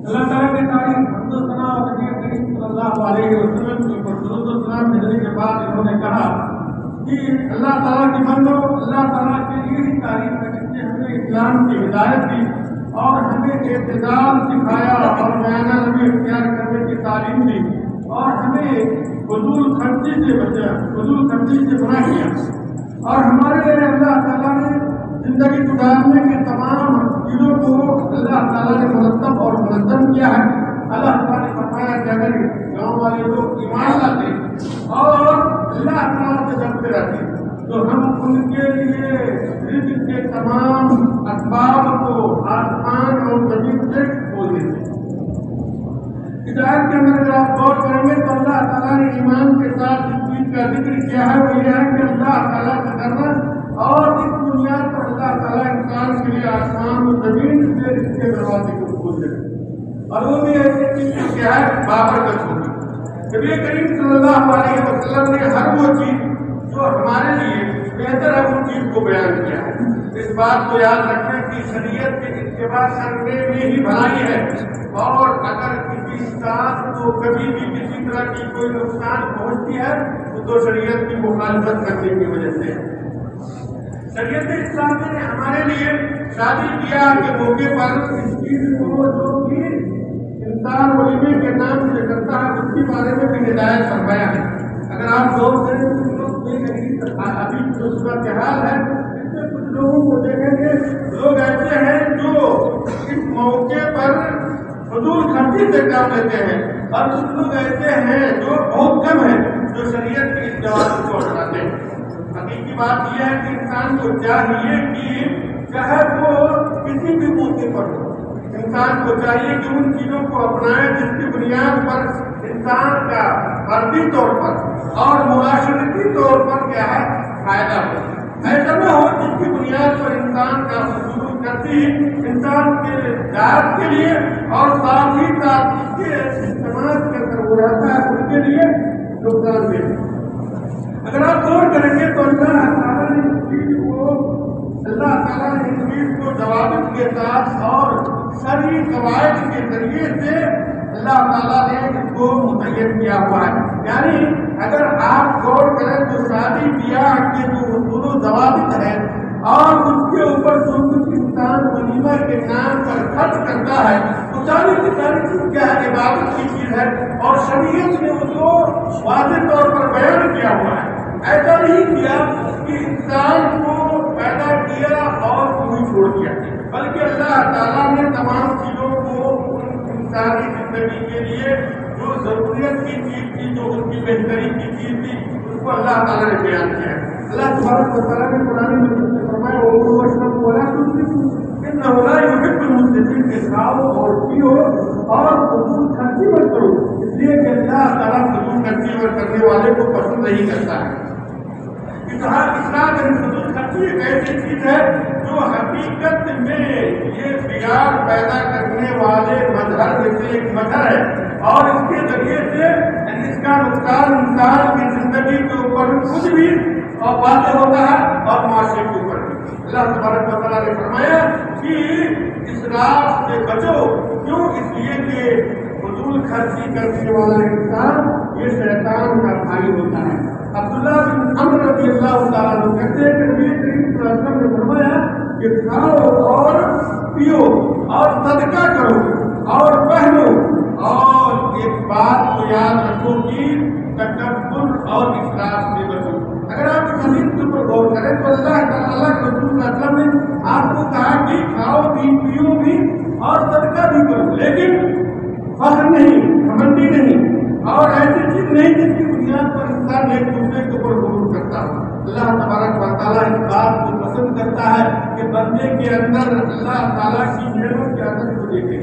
اللہ تعالیٰ کی تعریف حمد و ثنا اور نبی کریم صلی اللہ علیہ وسلم کی درود و سلام بھیجنے کے بعد انہوں نے کہا کہ اللہ تعالیٰ کی بندو، اللہ تعالیٰ کے لیے ہی تعریف ہے جس نے ہمیں اسلام کی ہدایت دی اور ہمیں اعتدال سکھایا اور بیانہ نبی اختیار کرنے کی تعلیم دی اور ہمیں فضول خرچی سے بچا، فضول خرچی سے منع کیا، اور ہمارے لیے اللہ تعالیٰ نے زندگی گزارنے کے تمام چیزوں کو اللہ تعالیٰ نے مرتب اور منظم کیا ہے۔ اللہ تعالیٰ نے فرمایا کہ اگر گاؤں والے لوگ ایمان لاتے اور اللہ تعالیٰ سے ڈرتے رہتے تو ہم ان کے لیے رزق کے تمام اسباب کو آسمان اور زمین سے کھول دیتے۔ ہدایت کے اندر اگر آپ غور کریں گے تو اللہ تعالیٰ نے ایمان کے ساتھ جس چیز کا ذکر کیا ہے وہ یہ ہے کہ اللہ تعالیٰ سے ڈرنا، اور اس بنیاد پر اللہ تعالیٰ انسان کے لیے آسمان و زمین سے اس کے دروازے کو کھول دے، اور وہ بھی ایسی چیز کیا ہے بابرکت ہوگی۔ نبی کریم صلی اللہ علیہ وسلم نے ہر وہ چیز جو ہمارے لیے بہتر ہے اس چیز کو بیان کیا ہے۔ اس بات کو یاد رکھیں کہ شریعت کے اتباع کرنے میں ہی بھلائی ہے، اور اگر کسی انسان کو کبھی بھی کسی طرح کی کوئی نقصان پہنچتی ہے تو شریعت کی مخالفت کرنے کی وجہ سے ہے۔ شریعت اسلامی نے ہمارے لیے شادی بیاہ کے موقع پر اس چیز کو جو کہ انسان ولیمے کے نام سے کرتا ہے اس کے بارے میں بھی ہدایت فرمایا ہے۔ اگر آپ غور کریں تو ابھی جو صورت حال ہے اس میں کچھ لوگوں کو دیکھیں گے، لوگ ایسے ہیں جو اس موقع پر فضول خرچی سے کام لیتے ہیں، اور کچھ لوگ ایسے ہیں جو بہت کم ہیں جو شریعت کی اس جواب کو اٹھاتے ہیں۔ حقیقی بات یہ ہے کہ انسان کو چاہیے کہ چاہے وہ کسی بھی موقع پر ہو، انسان کو چاہیے کہ ان چیزوں کو اپنائے جس کی بنیاد پر انسان کا فردی طور پر اور معاشرتی طور پر کیا ہے فائدہ ہو۔ ایسا نہ ہو جس کی بنیاد پر انسان کا فضول خرچی انسان کے ذات کے لیے اور ساتھ ہی ساتھ اس کے سماج کے اندر وہ رہتا ہے ان کے لیے نقصان دہ۔ اگر آپ غور کریں گے تو اللہ تعالیٰ نے اس چیز کو ضوابط کے ساتھ اور شرعی قواعد کے ذریعے سے اللہ تعالیٰ نے اس کو متعین کیا ہوا ہے۔ یعنی اگر آپ غور کریں تو شادی بیاہ کے جو دونوں ضوابط ہیں اور اس کے اوپر جو کچھ انسان ولیمہ کے نام پر خرچ کرتا ہے تو ساری کی ساری چیز کیا ہے عبادت کی چیز ہے، اور شریعت نے اس کو واضح طور پر بیان کیا ہوا ہے۔ ایسا نہیں کیا کہ انسان کو پیدا کیا اور وہی چھوڑ دیا، بلکہ اللہ تعالیٰ نے تمام چیزوں کو انسانی زندگی کے لیے جو ضروریت کی چیز تھی، جو ان کی بہتری کی چیز تھی، اس کو اللہ تعالیٰ نے بیان کیا ہے۔ اللہ تبارک و تعالیٰ نے قرآن مجید میں فرمایا وَكُلُوا وَاشْرَبُوا وَلَا تُسْرِفُوا إِنَّهُ لَا يُحِبُّ الْمُسْرِفِينَ، کہ کھاؤ اور پیو اور فضول خرچی مت کرو، اس لیے کہ اللہ تعالیٰ فضول خرچی کرنے والے کو پسند نہیں کرتا ہے۔ اسلام فضول خرچی ایک ایسی چیز ہے جو حقیقت میں یہ بگاڑ پیدا کرنے والے مظہر میں سے ایک مظہر ہے، اور اس کے ذریعے سے اس کا نقصان انسان کی زندگی کے اوپر خود بھی اور واضح ہوتا ہے اور معاشرے کے اوپر بھی۔ اللہ تبارک و تعالیٰ نے فرمایا کہ اسراف سے بچو، کیوں؟ اس لیے کہ فضول خرچی کرنے والا انسان یہ شیطان کا بھائی ہوتا ہے۔ عبداللہ بن عمر رضی اللہ تعالیٰ عنہ کہتے ہیں کہ نبی کریم صلی اللہ علیہ وسلم نے فرمایا کہ کھاؤ اور پیو اور صدقہ کرو اور پہنو، اور ایک بات کو یاد رکھو کہ تکبر اور اسراف سے بچو۔ اگر آپ اس حدیث کے اوپر غور کریں تو اللہ تعالیٰ کے رسول صلی اللہ علیہ وسلم نے آپ کو کہا کہ کھاؤ بھی پیو بھی اور صدقہ بھی کرو، لیکن فخر نہیں، گھمنڈی نہیں، اور ایسی چیز نہیں جس کی بنیاد پر انسان ایک دوسرے کے اوپر غرور کرتا ہو۔ اللہ تبارک و تعالیٰ اس بات کو پسند کرتا ہے کہ بندے کے اندر اللہ تعالیٰ کی نعمت کی عادت کو دیکھے۔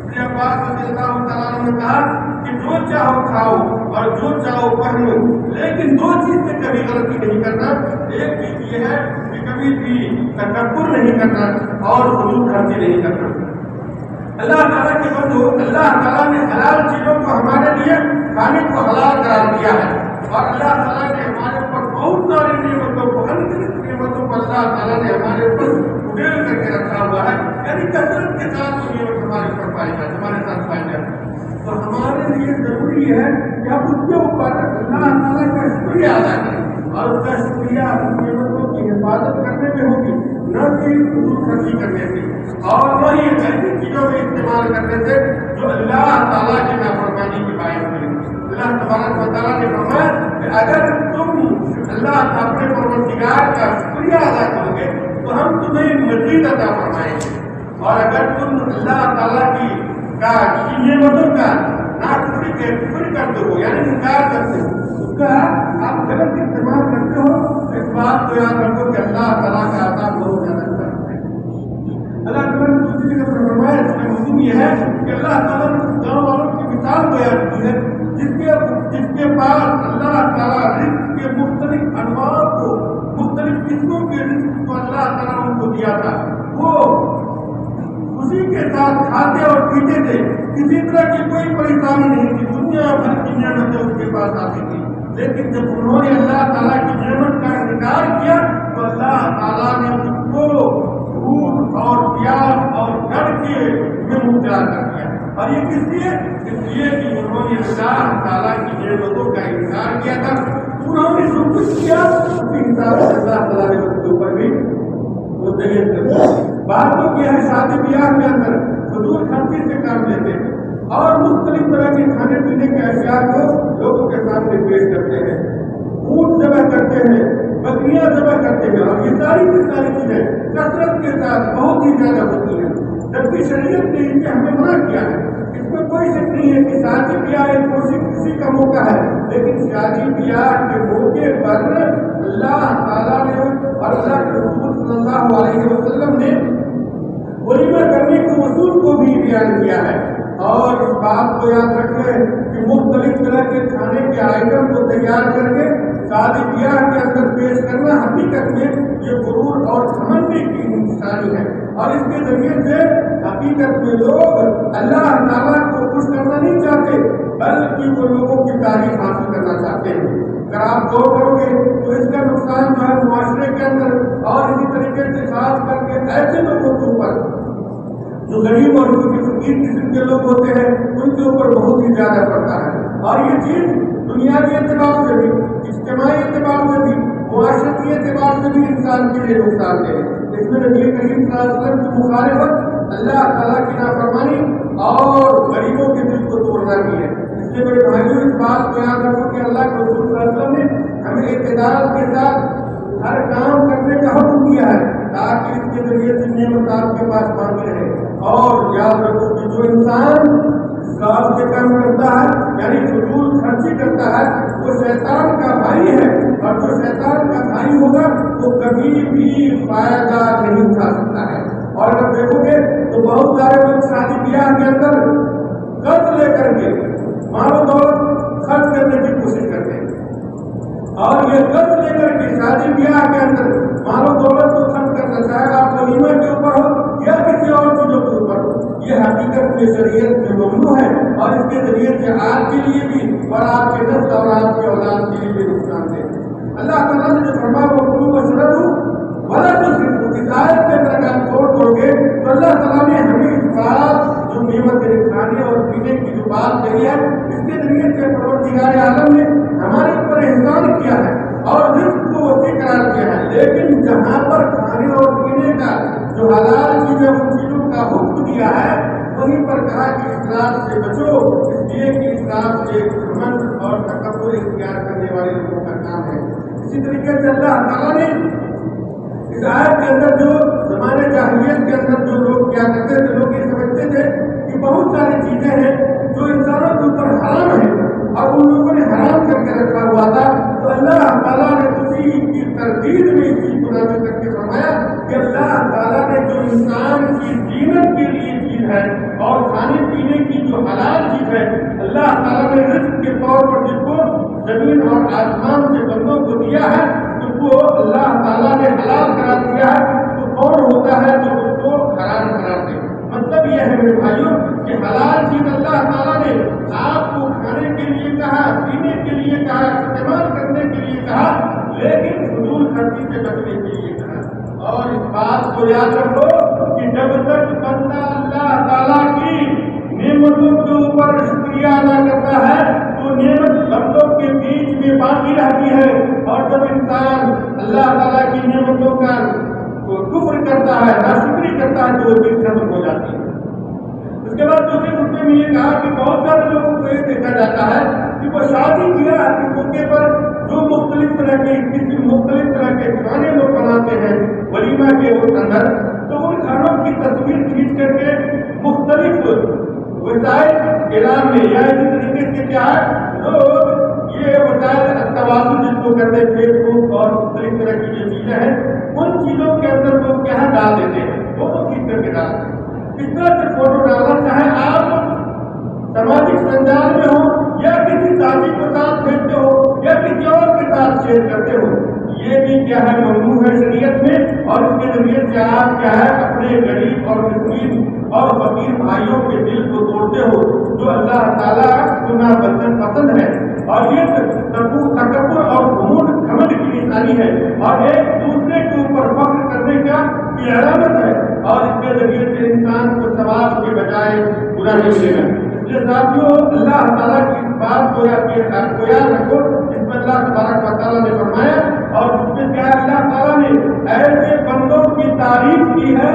ابن عباس رضی اللہ تعالیٰ عنہ نے کہا کہ جو چاہو کھاؤ اور جو چاہو پہنو، لیکن دو چیز سے کبھی غلطی نہیں کرنا۔ ایک چیز یہ ہے کہ کبھی بھی تکبر نہیں کرنا اور فضول خرچی نہیں کرنا۔ اللہ تعالیٰ کے بندو، اللہ تعالیٰ نے حلال چیزوں کو ہمارے لیے کھانے کو حلال قرار دیا ہے، اور اللہ تعالیٰ نے ہمارے اوپر بہت ساری نعمتوں کو، انگنت نعمتوں کو اللہ تعالیٰ نے ہمارے اوپر اڈیل کر کے رکھا ہوا ہے، یعنی کثرت کے ساتھ نعمت ہمارے اوپر پائی جائے، ہمارے ساتھ پائی ضروری ہے کہ ہم اس کے اوپر اللہ تعالیٰ کا شکریہ ادا کریں، اور اس کا شکریہ ان نعمتوں کی حفاظت کرنے میں ہوگی، نہ کہ فضول خرچی کرنے سے، اور نہ ہی ایسی چیزوں میں استعمال کرنے سے جو اللہ تعالیٰ کی نافرمانی کی باعث بنے۔ اللہ تبارک و تعالیٰ نے فرمایا کہ اگر تم اللہ اپنے پروردگار کا شکریہ ادا کرو گے تو ہم تمہیں مزید عطا فرمائیں گے، اور اگر تم اللہ تعالیٰ کی نعمتوں کا ناشکری کے کفر کرتے ہو یعنی انکار کرتے ہو، اس کا آپ غلط استعمال کرتے ہو، اس بات کو یاد رکھو کہ اللہ تعالیٰ کا عذاب بہت زیادہ سخت ہے۔ اللہ تعالیٰ نے دوسری جگہ پر فرمایا، اس کا مفہوم یہ ہے کہ اللہ تعالیٰ نے اس گاؤں والوں کی مثال بیان کی ہے جس کے پاس اللہ تعالیٰ رزق کے مختلف انواع کو، مختلف قسموں کے رزق کو اللہ تعالیٰ ان کو دیا تھا، وہ اسی کے ساتھ کھاتے اور پیتے تھے، کسی طرح کی کوئی پریشانی نہیں تھی، دنیا بھر کی نعمتیں اس کے پاس آتی تھی۔ لیکن جب انہوں نے اللہ تعالیٰ کی نعمت کا انکار کیا تو اللہ تعالیٰ نے اس کو بھوک اور پیاس اور ڈر کے میں مبتلا کر دیا، اور یہ کس لیے؟ اس لیے کہ انہوں نے اللہ تعالیٰ کی نعمتوں کا انکار کیا تھا۔ انہوں نے جو کچھ کیا اس کے حساب سے اللہ تعالیٰ نے اس کے اوپر بھی متعین کر دیا۔ بعض لوگ یہ ہے شادی بیاہ کے اندر فضول خرچی سے کام لیتے ہیں اور مختلف طرح کے کھانے پینے کے اشیاء کو لوگوں کے سامنے پیش کرتے ہیں، اونٹ ذبح کرتے ہیں، بکریاں ذبح کرتے ہیں، اور یہ ساری کی ساری چیزیں کثرت کے ساتھ بہت ہی زیادہ ہوتی ہیں، جبکہ شریعت نے ان سے ہمیں منع کیا ہے۔ اس میں کوئی شک نہیں ہے کہ شادی بیاہ ایک خوشی کا موقع ہے، لیکن شادی بیاہ کے موقع پر اللہ تعالیٰ نے اور اللہ کے رسول صلی اللہ علیہ وسلم نے ولیمہ کرنے کے اصول کو بھی بیان کیا ہے، اور اس بات کو یاد رکھیں کہ مختلف طرح کے کھانے کے آئٹم کو تیار کر کے شادی بیاہ کے اندر پیش کرنا حقیقت میں یہ غرور اور گھمنڈ کی نشانی ہے، اور اس کے ذریعے سے حقیقت میں لوگ اللہ تعالیٰ کو خوش کرنا نہیں چاہتے بلکہ وہ لوگوں کی تعریف حاصل کرنا چاہتے ہیں۔ اگر آپ غور کرو گے تو اس کا نقصان جو ہے معاشرے کے اندر اور اسی طریقے سے خاص کر کے ایسے لوگوں کے اوپر جو غریب اور فقیر قسم کے لوگ ہوتے ہیں ان کے اوپر بہت ہی زیادہ پڑتا ہے، اور یہ چیز دنیاوی اعتبار سے بھی، اجتماعی اعتبار سے بھی، معاشرتی اعتبار سے بھی انسان کے لیے نقصان دہ ہے۔ اس میں نبی کریم صلی اللہ علیہ وسلم کی مخالفت، اللہ تعالیٰ کی نافرمانی اور غریبوں کے دل کو توڑنا بھی ہے۔ اس لیے میرے بھائیوں اس بات کو یاد رکھو کہ اللہ کے رسول صلی اللہ علیہ وسلم نے ہمیں اعتدال کے ساتھ ہر کام کرنے کا حکم دیا ہے تاکہ اس کے ذریعے سے نعمت آپ کے پاس باقی رہے۔ اور یاد رکھو کہ جو انسان اسراف سے کام کرتا ہے یعنی فضول خرچی کرتا ہے وہ شیطان کا بھائی ہے، اور جو شیطان کا بھائی ہوگا وہ کبھی بھی فائدہ نہیں اٹھا سکتا ہے۔ اور اگر دیکھو گے تو بہت سارے لوگ شادی بیاہ کے اندر قرض لے کر کے مال و دولت خرچ کرنے کی کوشش کرتے ہیں، اور یہ قرض لے کر کے شادی بیاہ کے اندر مال و دولت کو خرچ کرنا، چاہے آپ ولیمہ کے اوپر ہو یا کسی اور چیزوں کے اوپر ہو، یہ حقیقت میں شریعت میں ممنوع ہے، اور اس کے ذریعے سے آپ کے لیے بھی اور آپ کے نسل اور آپ کے اولاد کے لیے بھی نقصان دہ ہے۔ اللہ تعالیٰ نے جو فرمایا وہ قلوب وشربوا ولا تسرفوا، اس آیت کے اندر آپ غور کرو گے تو اللہ تعالیٰ نے ہمیں اس بات جو نعمت کھانے اور پینے کی جو بات کہی ہے اس کے ذریعے سے پروردگار عالم نے ہمارے اوپر احسان کیا ہے اور رزق کو وسیع قرار دیا ہے، لیکن جہاں پر کھانے اور پینے کا جو حلال چیزیں ان چیزوں کا حکم دیا ہے وہیں پر کہا کہ اسراف سے بچو، اس لیے کہ اسراف سے گھمنڈ اور تکبر اختیار کرنے والے لوگوں کا کام ہے۔ اسی طریقے سے اللہ تعالیٰ نے اس آیت کے اندر جو زمانے جاہلیت کے اندر جو لوگ کیا کرتے تھے، لوگ یہ سمجھتے تھے کہ بہت ساری چیزیں ہیں جو انسانوں کے اوپر حرام ہیں اور ان لوگوں نے حرام کر کے رکھا ہوا تھا، تو اللہ تعالیٰ نے اسی کی تردید میں اس چیز کو نازل کر کے فرمایا کہ اللہ تعالیٰ نے جو انسان کی زینت کے لیے چیز ہے اور کھانے پینے کی جو حلال چیز ہے، اللہ تعالیٰ نے رزق کے طور پر جس کو زمین اور آسمان سے بندوں کو دیا ہے اس کو اللہ تعالیٰ نے حلال قرار دیا ہے، تو کون ہوتا ہے جو اس کو حرام قرار دے؟ مطلب یہ ہے میرے بھائیوں کہ حلال چیز اللہ تعالیٰ نے آپ کو کھانے کے لیے کہا، پینے کے لیے کہا، استعمال کرنے کے لیے کہا، لیکن فضول خرچی سے بچنے کے لیے کہا۔ اور اس بات کو یاد رکھو کہ جب تک بندہ اللہ تعالیٰ کی نعمتوں کے اوپر شکریہ ادا کرتا ہے جب انسان اللہ تعالیٰ کی نعمتوں کا کفر کرتا ہے، ناشکری کرتا ہے، تو وہ چیز ختم ہو جاتی ہے۔ اس کے بعد دوسرے خطبے میں یہ کہا کہ بہت سارے لوگوں کو یہ دیکھا جاتا ہے کہ وہ شادی کیا کے موقع پر جو مختلف طرح کے کھانے لوگ بناتے ہیں ولیمہ کے اندر، تو ان کھانوں کی تصویر کھینچ کر کے مختلف وسائل اعلان میں یا اسی طریقے سے کیا ہے لوگ یہ وسائل التواصل جس کو کہتے ہیں فیس بک اور مختلف طرح کی جو چیزیں ہیں ان چیزوں کے اندر وہ کیا ڈال دیتے ہیں، فوٹو کھینچ کر کے ڈال دیتے ہیں۔ اس طرح سے فوٹو ڈالنا چاہے آپ سماجک سنجال میں ہو یا کسی ساتھی کے ساتھ بھیجتے ہو یا کسی اور کے ساتھ شیئر کرتے ہو، یہ بھی کیا ہے ممنوع ہے شریعت میں، اور اس کے ذریعے سے آپ کیا ہے اپنے غریب اور مسکین اور فقیر بھائیوں کے دل کو توڑتے ہو، جو اللہ تعالیٰ کو پسند ہے، اور یہ تکبر اور گھمنڈ کی نشانی ہے اور ایک دوسرے کے اوپر فخر کرنے کا یہ علامت ہے، اور اس کے ذریعے سے انسان کو ثواب کے بجائے گناہ ملے گا۔ یہ ساتھیوں اللہ تعالیٰ کی اس بات کو یاد رکھو جس میں اللہ تبارک و تعالیٰ نے فرمایا، اور اس میں کیا اللہ تعالیٰ نے ایسے بندوں کی تعریف کی ہے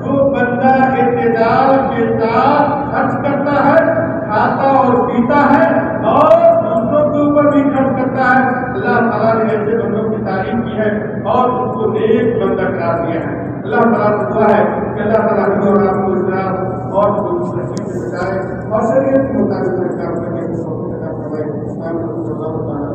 جو بندہ اعتدال کے ساتھ خرچ کرتا ہے، کھاتا اور پیتا ہے اور دوسروں کے اوپر بھی خرچ کرتا ہے۔ اللہ تعالیٰ نے ایسے بندوں کی تعریف کی ہے اور اس کو نیک بندہ قرار دیا ہے۔ اللہ تعالیٰ سے دعا ہے کہ اللہ تعالیٰ ہمیں اور آپ کو اسلام اور سے بچائے اور شریعت کے مطابق کام کرنے کی توفیق عطا فرمائے۔